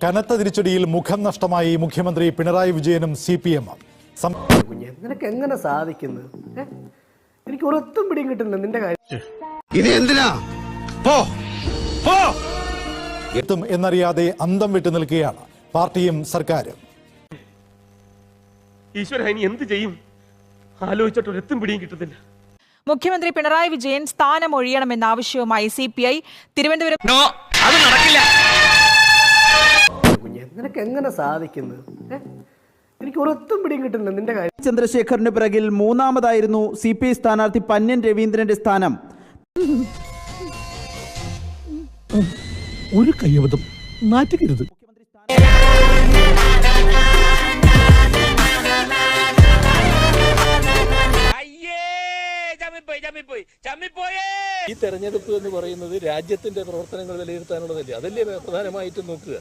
കനത്ത തിരിച്ചടിയിൽ മുഖം നഷ്ടമായി മുഖ്യമന്ത്രി പിണറായി വിജയനും CPM. നിനക്ക് എങ്ങനെ സാധിക്കുന്നു? എനിക്ക് ഒരൊത്തും പിടിയും കിട്ടുന്നില്ല നിന്റെ കാര്യം. എത്തും എന്നറിയാതെ അന്തം വിട്ടു നിൽക്കുകയാണ് പാർട്ടിയും സർക്കാരും. ഈശ്വര, ഇനി എന്ത് ചെയ്യും? ആലോചിച്ചിട്ട് ഒരെത്തും പിടിയും കിട്ടുന്നില്ല. മുഖ്യമന്ത്രി പിണറായി വിജയൻ സ്ഥാനം ഒഴിയണമെന്ന ആവശ്യവുമായി CPI തിരുവനന്തപുരം. നിനക്ക് എങ്ങനെ സാധിക്കുന്നു? എനിക്ക് ഒരൊത്തും പിടിയും കിട്ടുന്നില്ല നിന്റെ കാര്യം. ചന്ദ്രശേഖറിന് പിറകിൽ മൂന്നാമതായിരുന്നു CPI സ്ഥാനാർത്ഥി പന്ന്യൻ രവീന്ദ്രന്റെ സ്ഥാനം. ഒരു കയ്യബദ്ധം നാറ്റുകരുത്. ഈ തെരഞ്ഞെടുപ്പ് എന്ന് പറയുന്നത് രാജ്യത്തിന്റെ പ്രവർത്തനങ്ങൾ വിലയിരുത്താനുള്ളതല്ലേ? അതല്ലേ പ്രധാനമായിട്ടും നോക്കുക.